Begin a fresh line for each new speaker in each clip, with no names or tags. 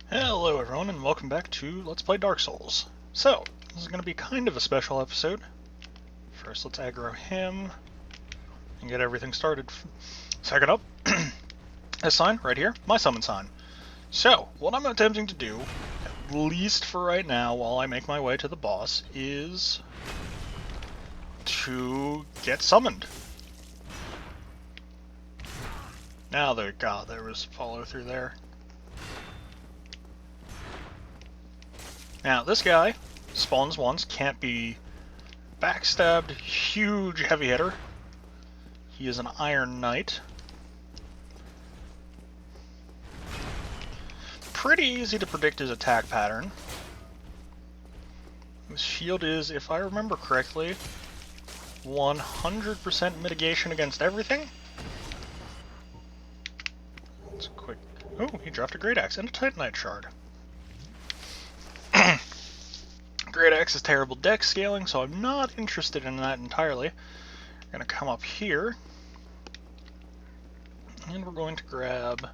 Hello everyone and welcome back to Let's Play Dark Souls. So, this is going to be kind of a special episode. First let's aggro him and get everything started. Second up, this sign right here, my summon sign. So, what I'm attempting to do, at least for right now while I make my way to the boss, is to get summoned. Now there was follow through there. Now, this guy spawns once, can't be backstabbed, huge heavy hitter. He is an Iron Knight. Pretty easy to predict his attack pattern. His shield is, if I remember correctly, 100% mitigation against everything. That's a quick... Oh, he dropped a Great Axe and a Titanite Shard. Great Axe is terrible dex scaling, so I'm not interested in that entirely. We're going to come up here, and we're going to grab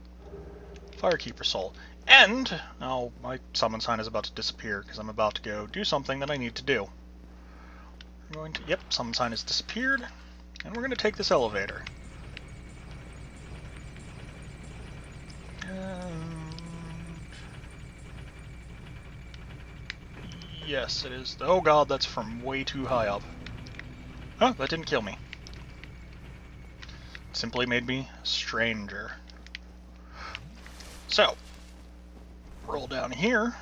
Firekeeper Soul. And, oh, my summon sign is about to disappear, because I'm about to go do something that I need to do. I'm going to, yep, summon sign has disappeared, and we're going to take this elevator. Yes, it is. Oh god, that's from way too high up. Oh, that didn't kill me. It simply made me stranger. So, roll down here.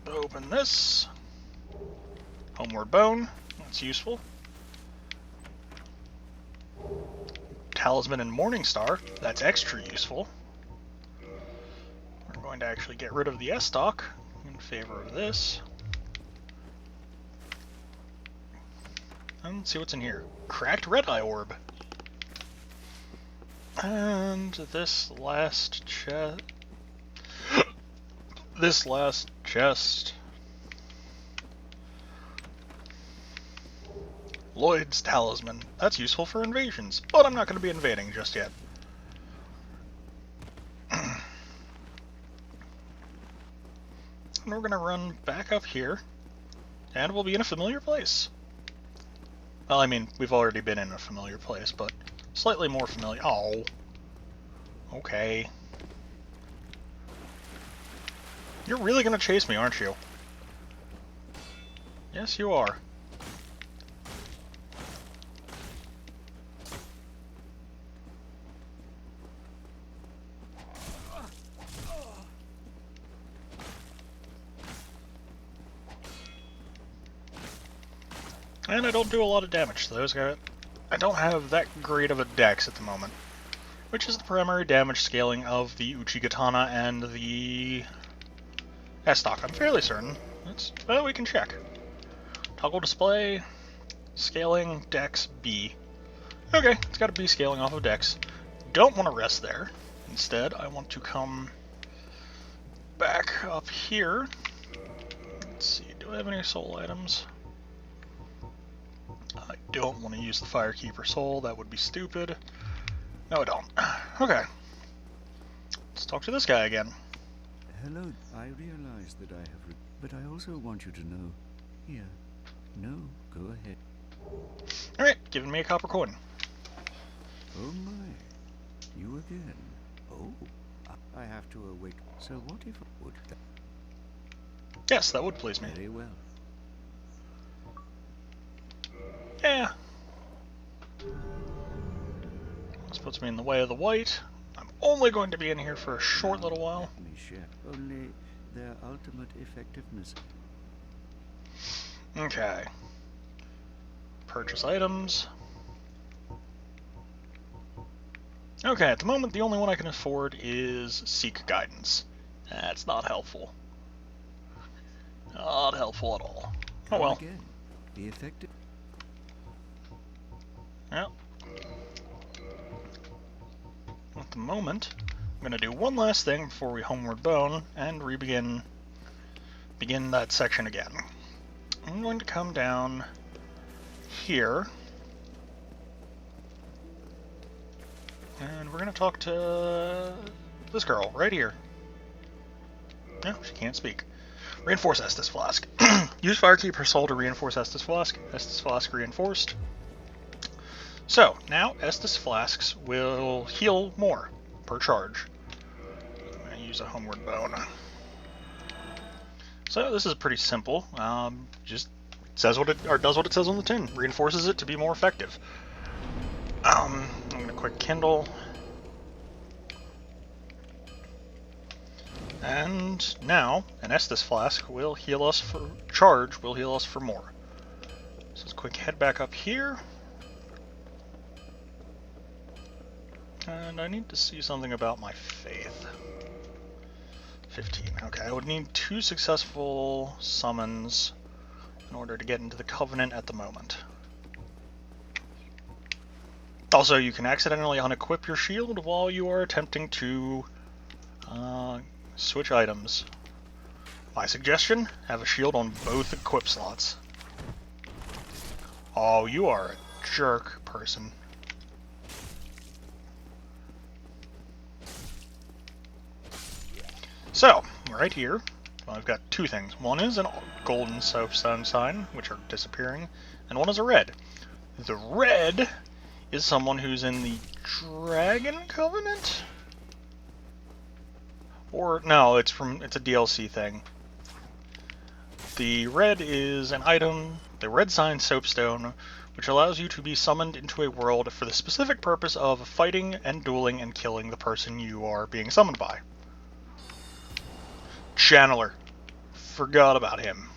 Open this. Homeward Bone, that's useful. Talisman and Morningstar, that's extra useful. We're going to actually get rid of the S-Stock in favor of this. And let's see what's in here. Cracked Red Eye Orb. And this last chest... this last chest... Lloyd's Talisman. That's useful for invasions, but I'm not going to be invading just yet. And we're going to run back up here, and we'll be in a familiar place. Well, I mean, we've already been in a familiar place, but slightly more familiar. Oh. Okay. You're really going to chase me, aren't you? Yes, you are. And I don't do a lot of damage to those guys. I don't have that great of a dex at the moment, which is the primary damage scaling of the Uchigatana and the S-Stock. I'm fairly certain. Well, we can check. Toggle display, scaling, dex, B. Okay, it's got a B scaling off of dex. Don't want to rest there. Instead, I want to come back up here. Let's see, do I have any soul items? I don't want to use the Firekeeper Soul, that would be stupid. No, I don't. Okay. Let's talk to this guy again.
Hello, I realize that I have... but I also want you to know... Here. No, go ahead.
Alright, giving me a copper coin.
Oh my. You again. Oh. I have to awake. So what if I would...
Yes, that would please me.
Very well.
Yeah. This puts me in the way of the white. I'm only going to be in here for a short little while.
Let me share. Only their ultimate effectiveness.
Okay. Purchase items. Okay, at the moment the only one I can afford is Seek Guidance. That's not helpful. Not helpful at all. Oh well.
Again. Be effective.
Well, at the moment, I'm going to do one last thing before we Homeward Bone and begin that section again. I'm going to come down here, and we're gonna talk to this girl right here. No, she can't speak. Reinforce Estus Flask. Use Firekeeper per soul to reinforce Estus Flask. Estus Flask reinforced. So, now Estus Flasks will heal more per charge. I'm going to use a Homeward Bone. So, this is pretty simple. Just says what it, or does what it says on the tin. Reinforces it to be more effective. I'm going to quick Kindle. And now, an Estus Flask will heal us for charge, will heal us for more. So let's quick head back up here. And I need to see something about my faith. 15. Okay, I would need 2 successful summons in order to get into the Covenant at the moment. Also, you can accidentally unequip your shield while you are attempting to switch items. My suggestion, have a shield on both equip slots. Oh, you are a jerk person. So, right here, well, I've got 2 things. One is a golden soapstone sign, which are disappearing, and one is a red. The red is someone who's in the Dragon Covenant? Or, no, it's a DLC thing. The red is an item, the red sign soapstone, which allows you to be summoned into a world for the specific purpose of fighting and dueling and killing the person you are being summoned by. Channeler. Forgot about him.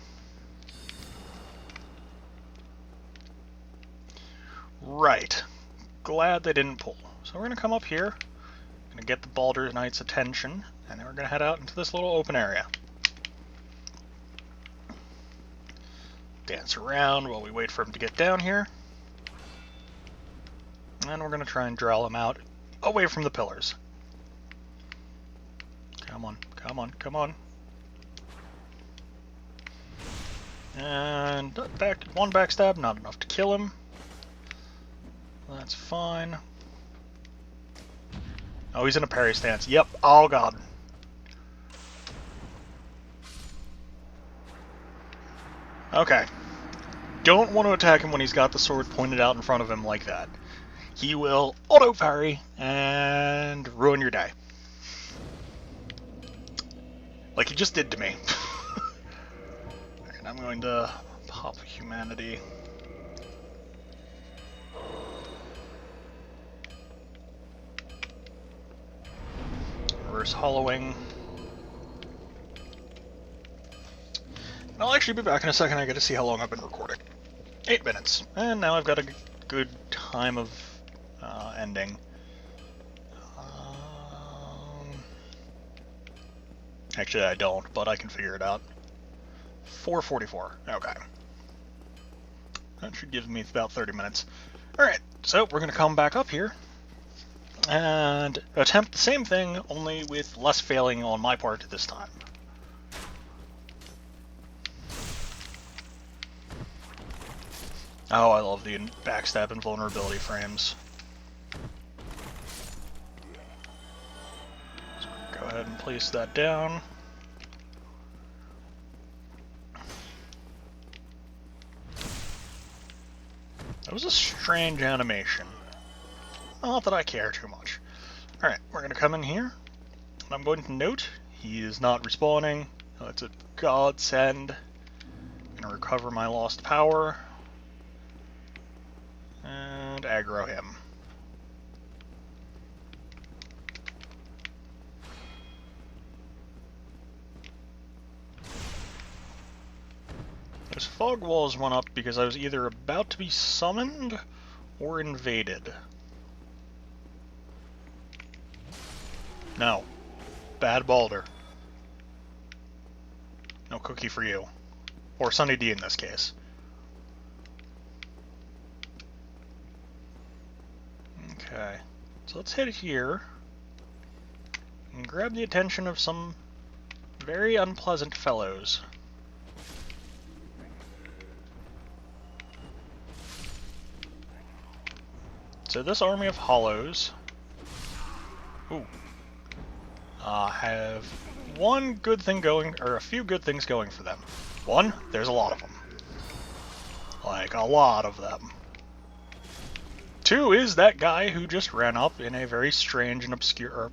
Right. Glad they didn't pull. So we're going to come up here, going to get the Baldur's Knight's attention, and then we're going to head out into this little open area. Dance around while we wait for him to get down here. And we're going to try and drowl him out away from the pillars. Come on, come on, come on. And one backstab, not enough to kill him. That's fine. Oh, he's in a parry stance. Yep. Oh, God. Okay. Don't want to attack him when he's got the sword pointed out in front of him like that. He will auto-parry and ruin your day. Like he just did to me. And I'm going to pop humanity. Reverse hollowing. And I'll actually be back in a second. I got to see how long I've been recording. 8 minutes. And now I've got a good time of ending. Actually, I don't, but I can figure it out. 4:44. Okay. That should give me about 30 minutes. Alright, so we're going to come back up here and attempt the same thing, only with less failing on my part this time. Oh, I love the backstab and vulnerability frames. So go ahead and place that down. That was a strange animation. Not that I care too much. Alright, we're going to come in here. And I'm going to note, he is not respawning. That's a godsend. I'm going to recover my lost power. And aggro him. Those fog walls went up because I was either about to be summoned or invaded. No. Bad Baldur. No cookie for you. Or Sunny D in this case. Okay. So let's head here and grab the attention of some very unpleasant fellows. So this army of hollows Ooh. Have one good thing going, or a few good things going for them. One, there's a lot of them. Like, a lot of them. Two is that guy who just ran up in a very strange and obscure, or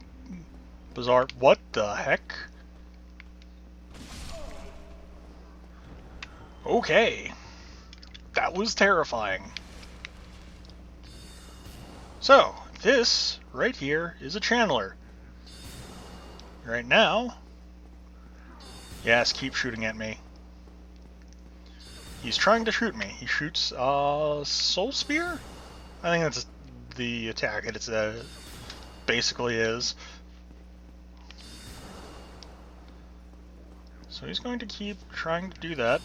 bizarre... What the heck? Okay. That was terrifying. So, this right here is a channeler. Right now... Yes, keep shooting at me. He's trying to shoot me. He shoots, Soul Spear? I think that's the attack it's basically is. So he's going to keep trying to do that.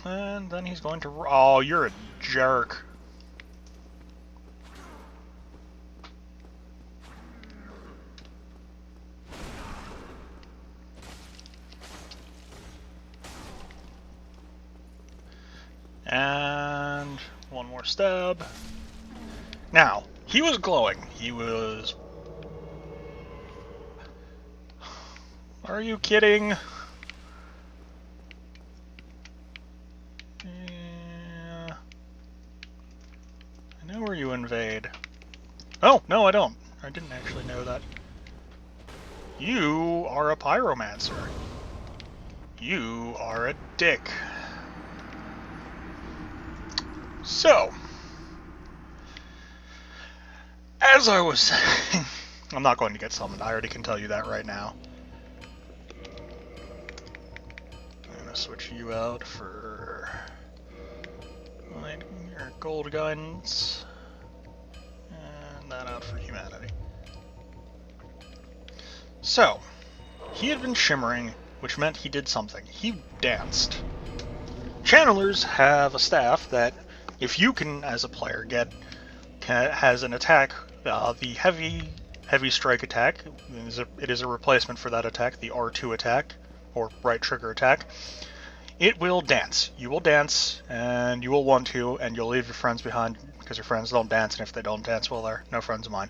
And then he's going to... Oh, you're a jerk. And one more stab. Now, he was glowing. He was... Are you kidding? Yeah. I know where you invade. Oh, no, I don't. I didn't actually know that. You are a pyromancer. You are a dick. So, as I was saying, I'm not going to get summoned. I already can tell you that right now. I'm going to switch you out for gold guidance, and that out for humanity. So, he had been shimmering, which meant he did something. He danced. Channelers have a staff that, if you can, as a player, has an attack, the heavy strike attack. It is a replacement for that attack, the R2 attack, or right trigger attack. It will dance. You will dance, and you will want to, and you'll leave your friends behind, because your friends don't dance, and if they don't dance, well, they're no friends of mine.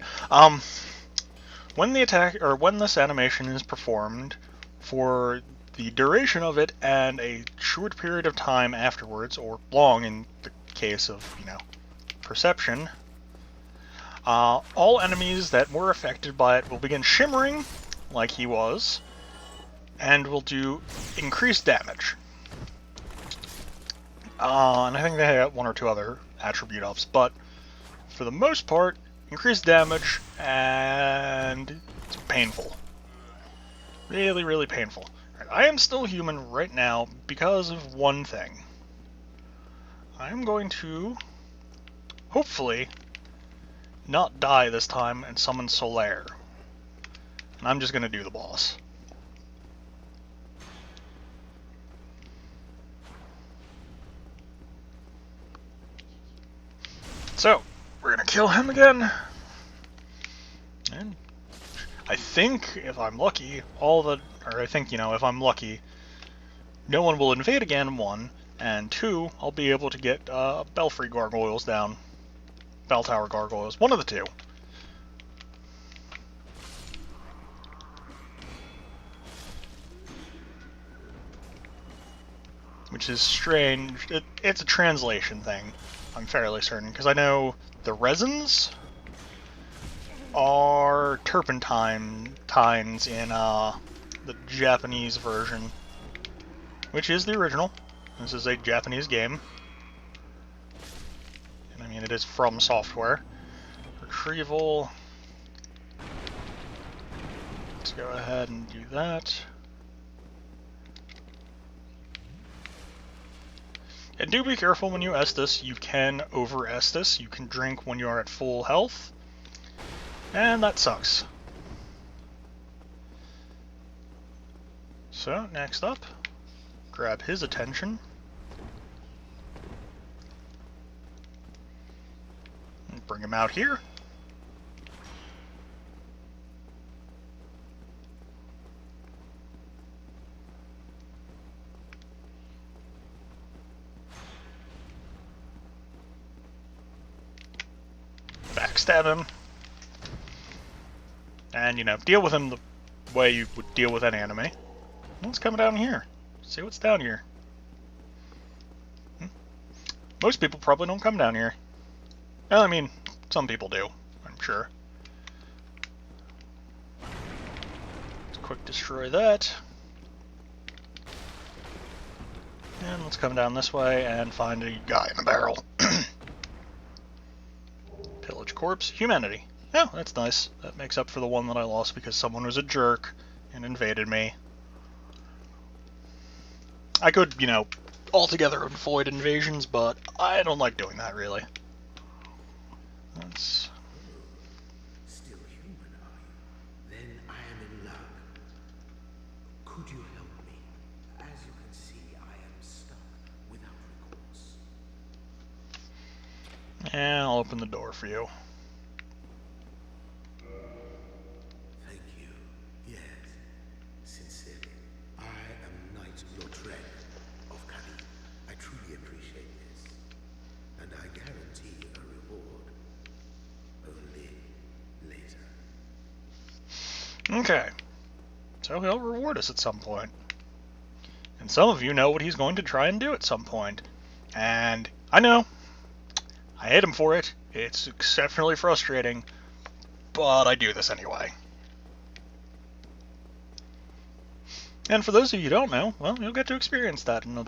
When the attack, or when this animation is performed, for the duration of it and a short period of time afterwards, or long in the case of, perception, all enemies that were affected by it will begin shimmering, like he was, and will do increased damage. And I think they have one or two other attribute ups, but for the most part, increased damage, and it's painful. Really, really painful. Right, I am still human right now because of one thing. I'm going to, hopefully, not die this time and summon Solaire. And I'm just going to do the boss. So, we're going to kill him again. And I think, if I'm lucky, if I'm lucky, no one will invade again, 1, and 2, I'll be able to get Belfry gargoyles down. Bell Tower gargoyles, one of the two. Which is strange. It's a translation thing, I'm fairly certain, because I know the resins are turpentines in the Japanese version, which is the original. This is a Japanese game. And I mean, it is from software. Retrieval. Let's go ahead and do that. And do be careful when you Estus. You can over Estus. You can drink when you are at full health. And that sucks. So, next up, grab his attention. And bring him out here. backstab him, and, you know, deal with him the way you would deal with any enemy. What's coming down here? See what's down here. Most people probably don't come down here. Well, I mean, some people do, I'm sure. Let's quick destroy that. And let's come down this way and find a guy in a barrel. Pillage corpse, humanity. Oh, that's nice. That makes up for the one that I lost because someone was a jerk and invaded me. I could, you know, altogether avoid invasions, but I don't like doing that, really. That's...
Still human, are you? Then I am in luck. Could you help me? As you can see, I am stuck without recourse.
And I'll open the door for you.
Thank you. Yes, sincerely. I am Knight Lautrec of Cali. I truly appreciate this. And I guarantee a reward. Only later.
Okay. So he'll reward us at some point. And some of you know what he's going to try and do at some point. And I know. I hate him for it. It's exceptionally frustrating. But I do this anyway. And for those of you who don't know, well, you'll get to experience that in the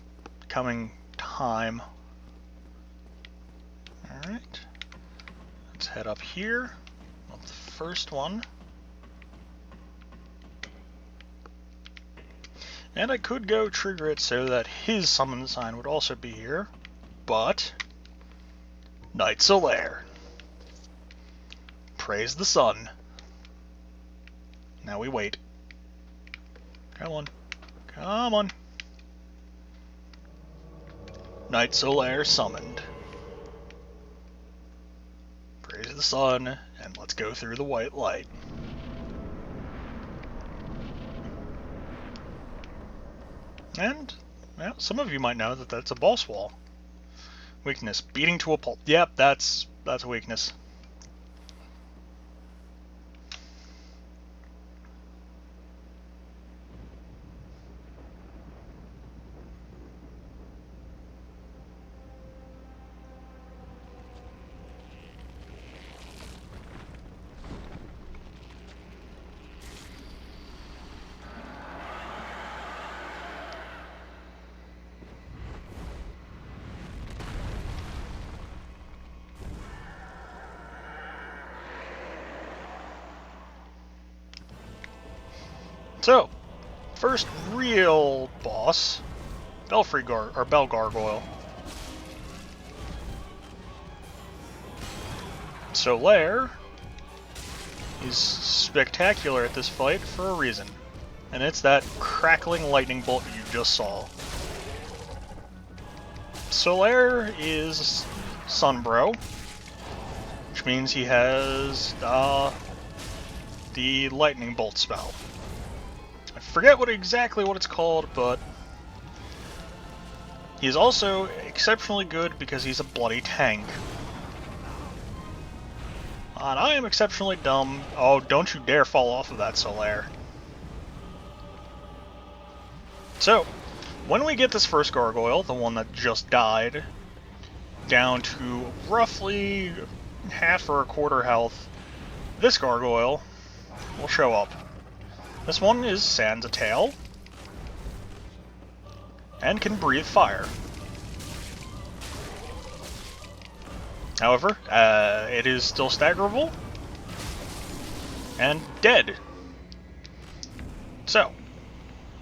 coming time. Alright. Let's head up here. Up the first one. And I could go trigger it so that his summon sign would also be here. But... Night Solaire. Praise the sun. Now we wait. Come on. Come on. Night Solaire summoned. Praise the sun, and let's go through the white light. And, well, some of you might know that that's a boss wall. Weakness, beating to a pulp. Yep, that's a weakness. So, first real boss, Belfry Bell Gargoyle. Solaire is spectacular at this fight for a reason, and it's that crackling lightning bolt you just saw. Solaire is Sunbro, which means he has the lightning bolt spell. I forget exactly what it's called, but he's also exceptionally good because he's a bloody tank. And I am exceptionally dumb. Oh, don't you dare fall off of that Solaire. So, when we get this first gargoyle, the one that just died, down to roughly half or a quarter health, this gargoyle will show up. This one is sans a tail, and can breathe fire. However, it is still staggerable, and dead. So,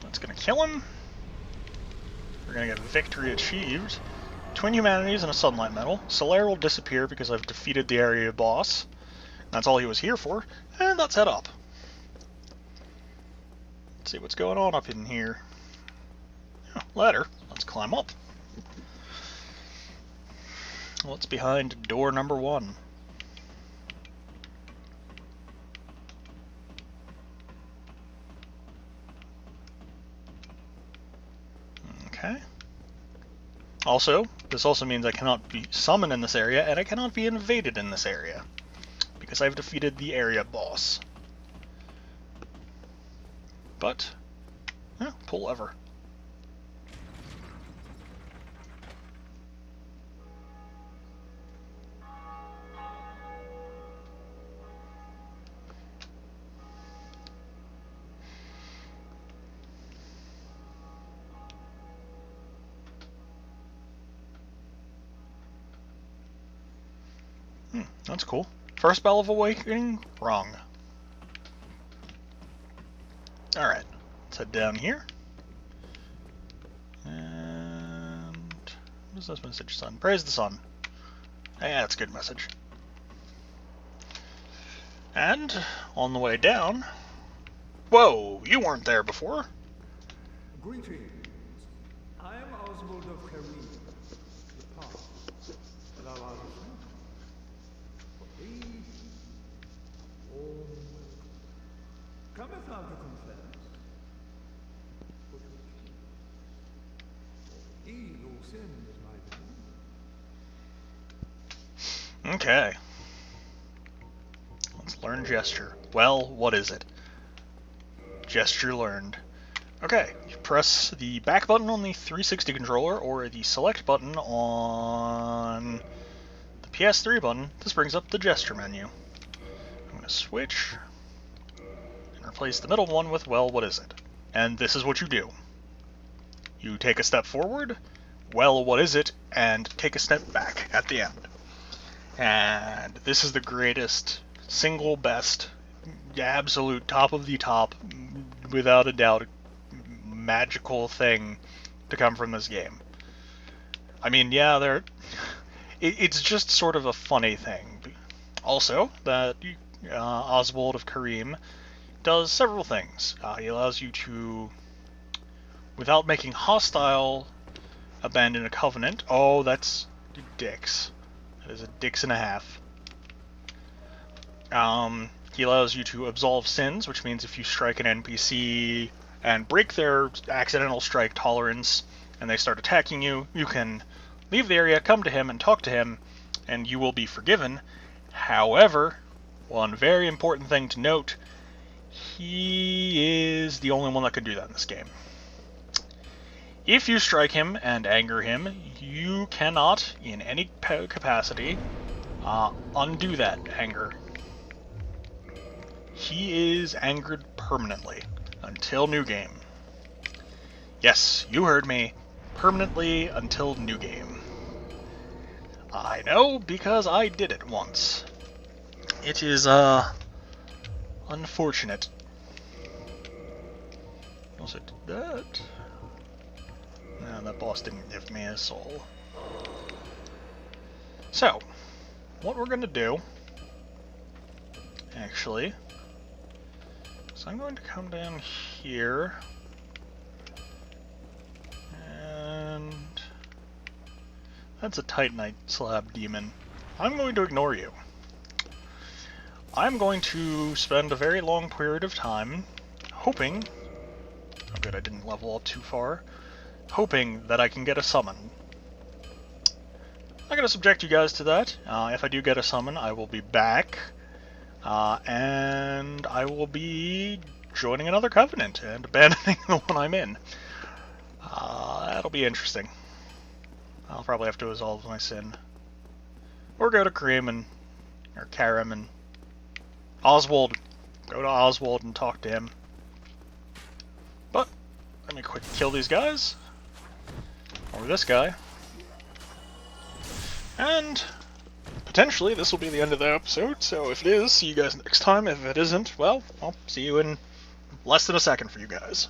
that's gonna kill him. We're gonna get victory achieved. Twin humanities and a sunlight medal. Solaire will disappear because I've defeated the area boss. That's all he was here for, and let's head up. Let's see what's going on up in here. Oh, ladder. Let's climb up. What's behind door number 1? Okay. Also, this also means I cannot be summoned in this area, and I cannot be invaded in this area. because I've defeated the area boss. But, pull lever. That's cool. First Bell of Awakening? Wrong. Alright, let's head down here. And what does this message say? Praise the sun. Yeah, that's a good message. And on the way down... Whoa, you weren't there before.
Greetings. I am Oswald of Kareem, the past, and thou art a friend. For thee, a warm welcome. Cometh thou to confess? Or to accuse? For thee, no sin is my doom.
Okay. Let's learn gesture. Well, what is it? Gesture learned. Okay, you press the back button on the 360 controller or the select button on the PS3 button. This brings up the gesture menu. I'm going to switch and replace the middle one with, well, what is it? And this is what you do. You take a step forward, well, what is it? And take a step back at the end. And this is the greatest, single best, absolute top of the top, without a doubt, magical thing to come from this game. I mean, yeah, it's just sort of a funny thing. Also, that Oswald of Kareem does several things. He allows you to, without making hostile, abandon a covenant. Oh, that's dicks. That is a dicks and a half. He allows you to absolve sins, which means if you strike an NPC and break their accidental strike tolerance and they start attacking you, you can leave the area, come to him, and talk to him, and you will be forgiven. However, one very important thing to note, he is the only one that can do that in this game. If you strike him and anger him, you cannot, in any capacity, undo that anger. He is angered permanently, until new game. Yes, you heard me. Permanently until new game. I know, because I did it once. It is, unfortunate. Also did that. No, that boss didn't give me a soul. So, what we're gonna do, actually, so I'm going to come down here, and that's a Titanite slab demon. I'm going to ignore you. I'm going to spend a very long period of time hoping, oh good, I didn't level up too far, hoping that I can get a summon. I'm not going to subject you guys to that. If I do get a summon, I will be back. And I will be joining another covenant and abandoning the one I'm in. That'll be interesting. I'll probably have to absolve my sin. Or go to Kareem or Karim and Oswald. Go to Oswald and talk to him. But, let me quick kill these guys. Or this guy. And potentially, this will be the end of the episode, so if it is, see you guys next time. If it isn't, well, I'll see you in less than a second for you guys.